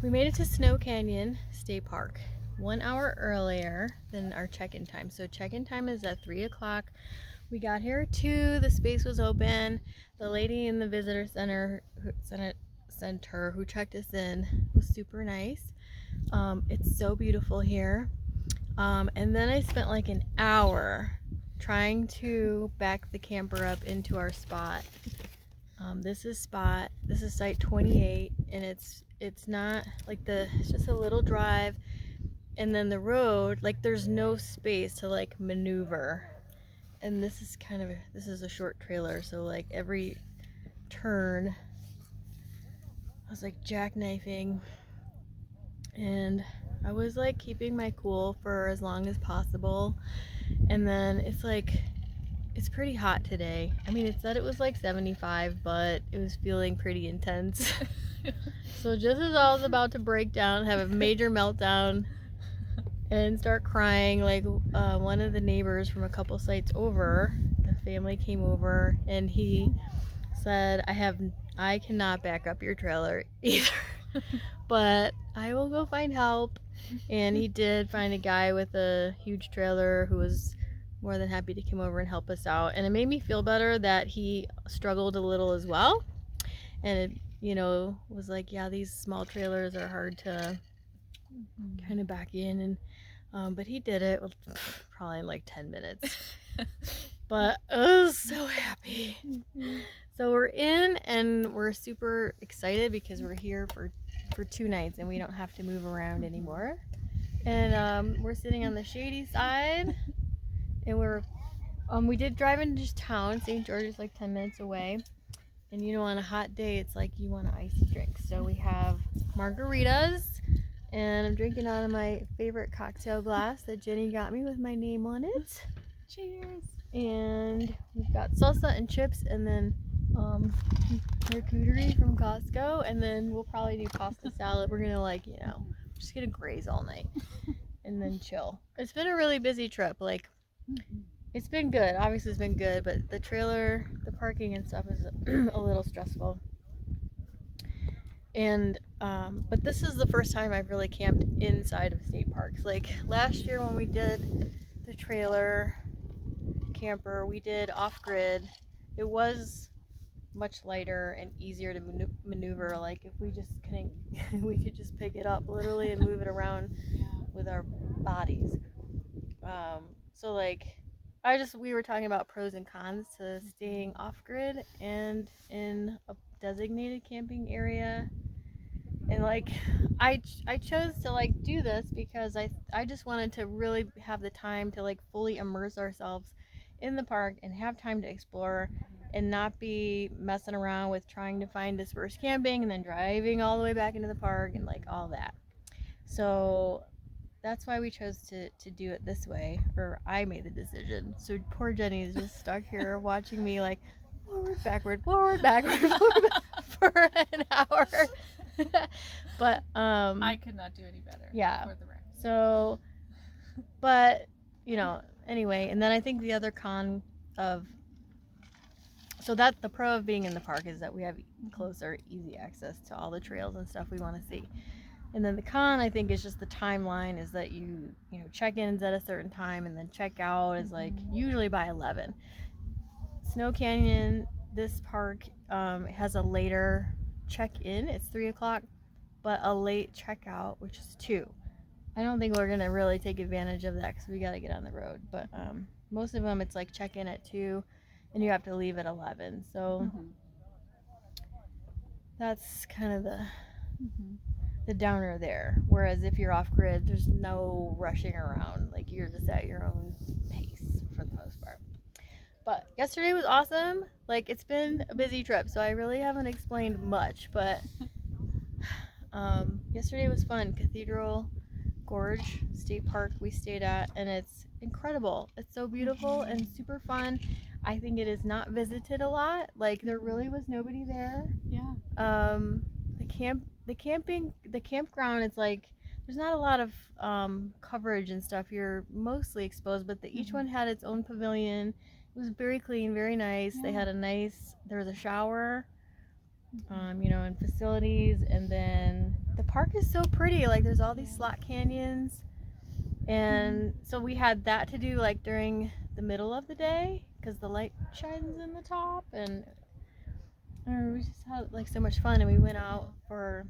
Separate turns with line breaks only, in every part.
We made it to Snow Canyon State Park 1 hour earlier than our check-in time. So check-in time is at 3 o'clock. We got here at 2. The space was open. The lady in the visitor center who checked us in was super nice. It's so beautiful here. And then I spent like an hour trying to back the camper up into our spot. This is site 28, and it's not like it's just a little drive, and then the road, like there's no space to like maneuver. And this is a short trailer, so like every turn I was like jackknifing, and I was like keeping my cool for as long as possible. And then it's pretty hot today. I mean, it said it was like 75, but it was feeling pretty intense. So just as I was about to break down, have a major meltdown, and start crying, like one of the neighbors from a couple sites over, the family came over, and he said, I cannot back up your trailer either, but I will go find help. And he did find a guy with a huge trailer who was more than happy to come over and help us out. And it made me feel better that he struggled a little as well. And it, was like, yeah, these small trailers are hard to kind of back in. And but he did it probably in like 10 minutes. But I was so happy. So we're in, and we're super excited because we're here for 2 nights and we don't have to move around anymore. And we're sitting on the shady side, and we did drive into town. St. George is like 10 minutes away, and on a hot day it's like you want an icy drink. So we have margaritas, and I'm drinking out of my favorite cocktail glass that Jenny got me with my name on it.
Cheers.
And we've got salsa and chips, and then charcuterie from Costco, and then we'll probably do pasta salad. We're gonna just gonna graze all night and then chill. It's been a really busy trip. Like, it's been good. Obviously it's been good, but the trailer, the parking and stuff is a little stressful. And but this is the first time I've really camped inside of state parks. Like last year when we did the trailer camper, we did off-grid. It was much lighter and easier to maneuver. Like if we just couldn't, we could just pick it up literally and move it around with our bodies. So like we were talking about pros and cons to staying off-grid and in a designated camping area. And like I chose to like do this because I just wanted to really have the time to like fully immerse ourselves in the park and have time to explore, and not be messing around with trying to find dispersed camping and then driving all the way back into the park and like all that. So that's why we chose to do it this way, or I made the decision. So poor Jenny is just stuck here watching me like forward, backward, forward, backward, forward, for an hour. But
I could not do any better.
Yeah.
For the record.
So, but anyway, and then I think the other con that the pro of being in the park is that we have closer, easy access to all the trails and stuff we want to see. And then the con, I think, is just the timeline, is that you check-in's at a certain time, and then check out is like usually by 11. Snow Canyon, this park has a later check-in. It's 3 o'clock, but a late checkout, which is 2. I don't think we're gonna really take advantage of that because we gotta get on the road. But most of them, it's like check-in at 2, and you have to leave at 11. So that's kind of the downer there. Whereas if you're off grid, there's no rushing around. Like, you're just at your own pace for the most part. But yesterday was awesome. Like, it's been a busy trip, so I really haven't explained much. But yesterday was fun. Cathedral Gorge State Park we stayed at, and it's incredible. It's so beautiful and super fun. I think it is not visited a lot. Like, there really was nobody there.
Yeah.
The campground, it's like there's not a lot of coverage and stuff. You're mostly exposed, but each one had its own pavilion. It was very clean, very nice. Yeah. They had there was a shower, and facilities, and then the park is so pretty. Like there's all these slot canyons, and so we had that to do like during the middle of the day because the light shines in the top, and we just had like so much fun. And we went out for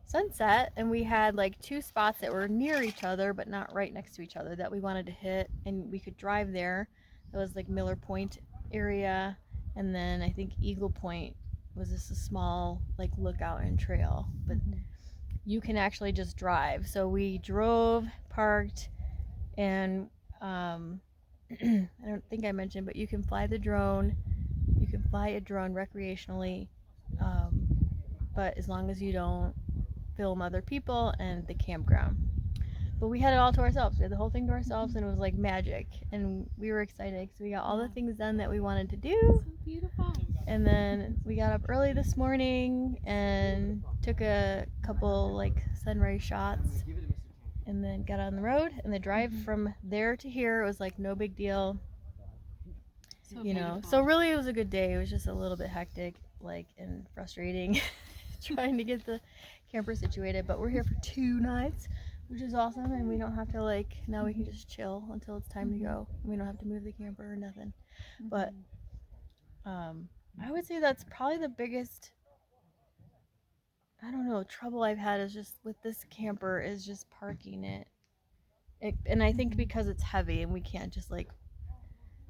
sunset, and we had like 2 spots that were near each other but not right next to each other that we wanted to hit, and we could drive there. It was like Miller Point area, and then I think Eagle Point was just a small like lookout and trail, but you can actually just drive. So we drove, parked, and I don't think I mentioned, but you can fly the drone. You can fly a drone recreationally, but as long as you don't film other people and the campground. But we had it all to ourselves. We had the whole thing to ourselves, and it was like magic. And we were excited because we got all the things done that we wanted to do.
So beautiful.
And then we got up early this morning and took a couple like sunrise shots, and then got on the road. And the drive from there to here was like no big deal,
So
you know.
beautiful.
So really, it was a good day. It was just a little bit hectic, like, and frustrating, trying to get the camper situated. But we're here for 2 nights, which is awesome, and we don't have to like, now we can just chill until it's time to go. We don't have to move the camper or nothing. But I would say that's probably the biggest, I don't know, trouble I've had is just with this camper is just parking it. And I think because it's heavy and we can't just like,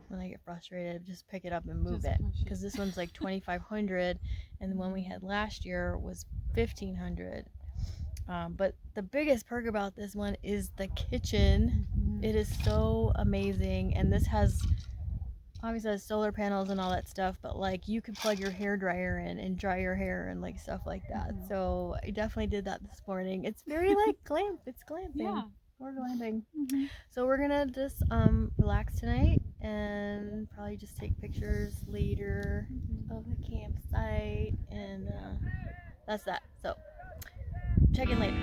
when I get frustrated, just pick it up and move
Just
it.
push it.
Because this one's like 2,500, and the one we had last year was 1,500. But the biggest perk about this one is the kitchen. It is so amazing, and this has obviously has solar panels and all that stuff, but like you could plug your hair dryer in and dry your hair and like stuff like that. So I definitely did that this morning. It's very like it's glamping.
Yeah.
We're glamping. So we're gonna just relax tonight and probably just take pictures later of the campsite, and that's that. So check in later.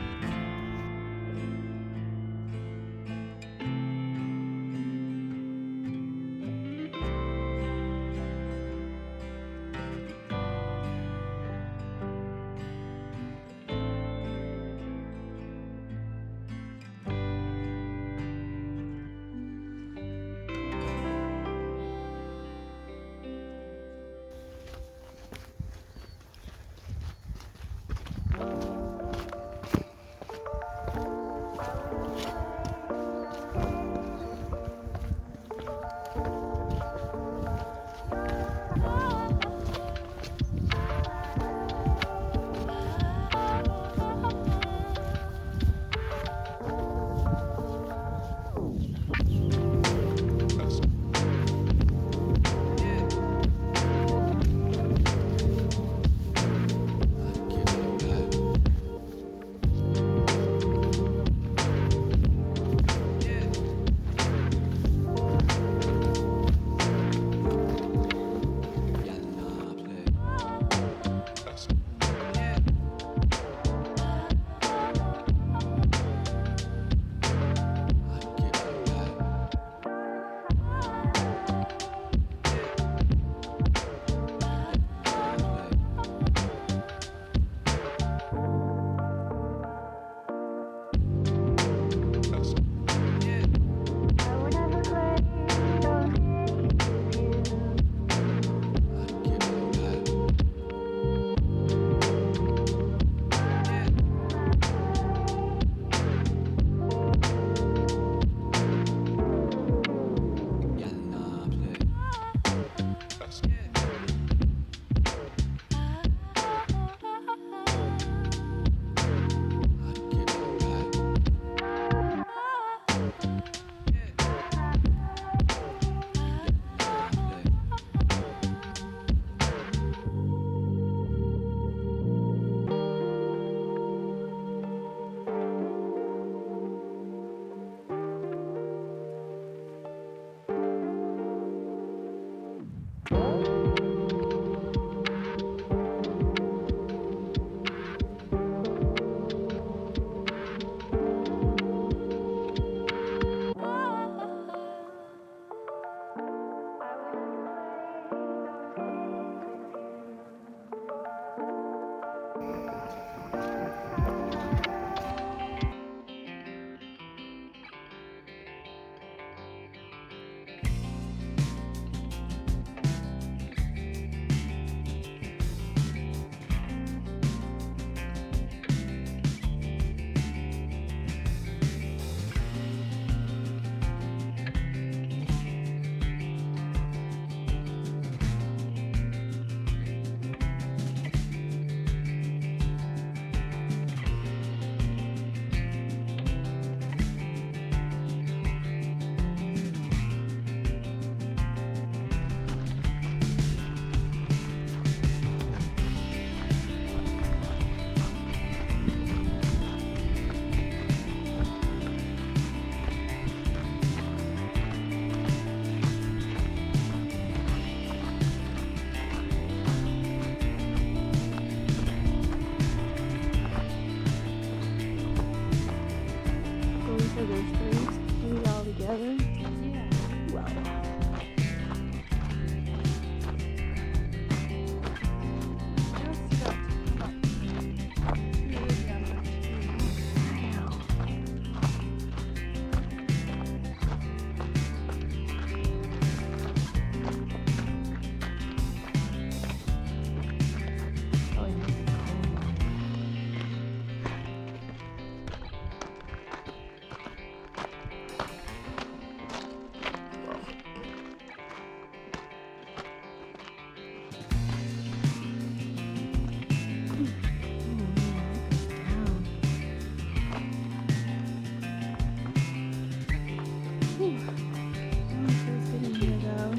Whew. Oh, it feels good in here though.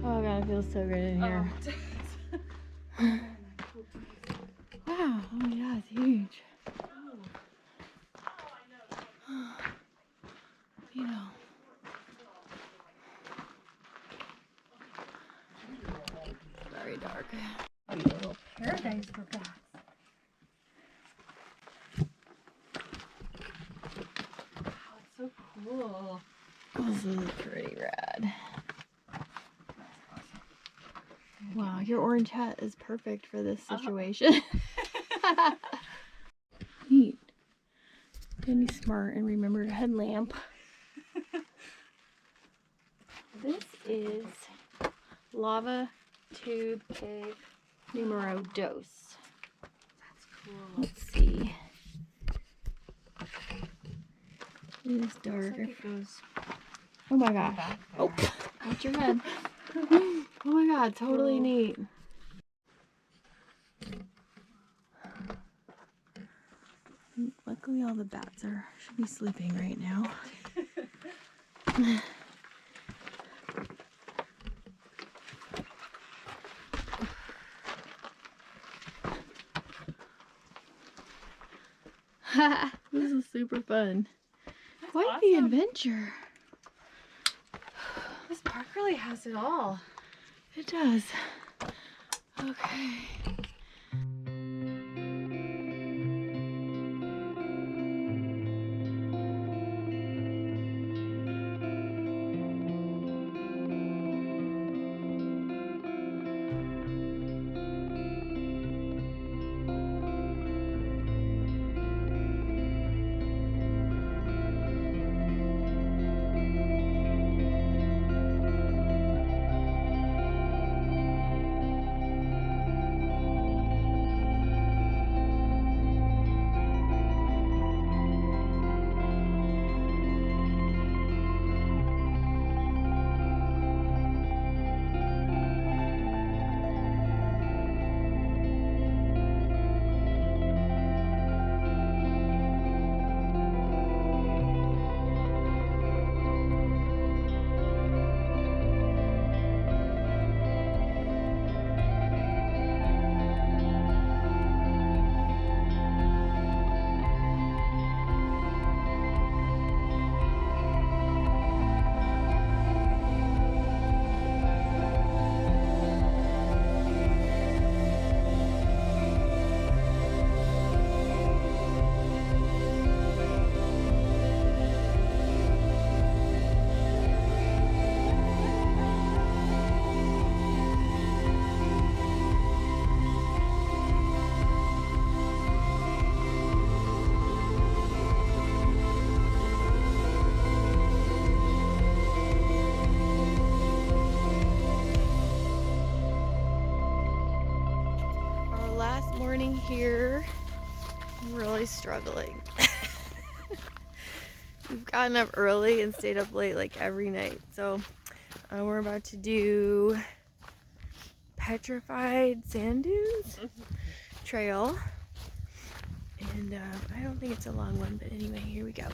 Oh god, it feels so good in here. Wow, oh my god, it's huge. You know. Very dark.
A little paradise for bats. Wow, it's so cool.
This is pretty rad. Wow, your orange hat is perfect for this situation. Neat. Be smart and remember your headlamp. This is lava tube cave numero dos.
That's cool.
Let's see. It is dark.
Looks like it goes
Oh my gosh.
back
Oh,
there.
watch your head. Oh my god, totally
Cool.
neat. Luckily all the bats should be sleeping right now. This is super fun.
That's
Quite the
awesome.
adventure.
This park really has it all.
It does. Okay. Last morning here, I'm really struggling. We've gotten up early and stayed up late like every night. So we're about to do Petrified Sand Dunes Trail. And I don't think it's a long one, but anyway, here we go.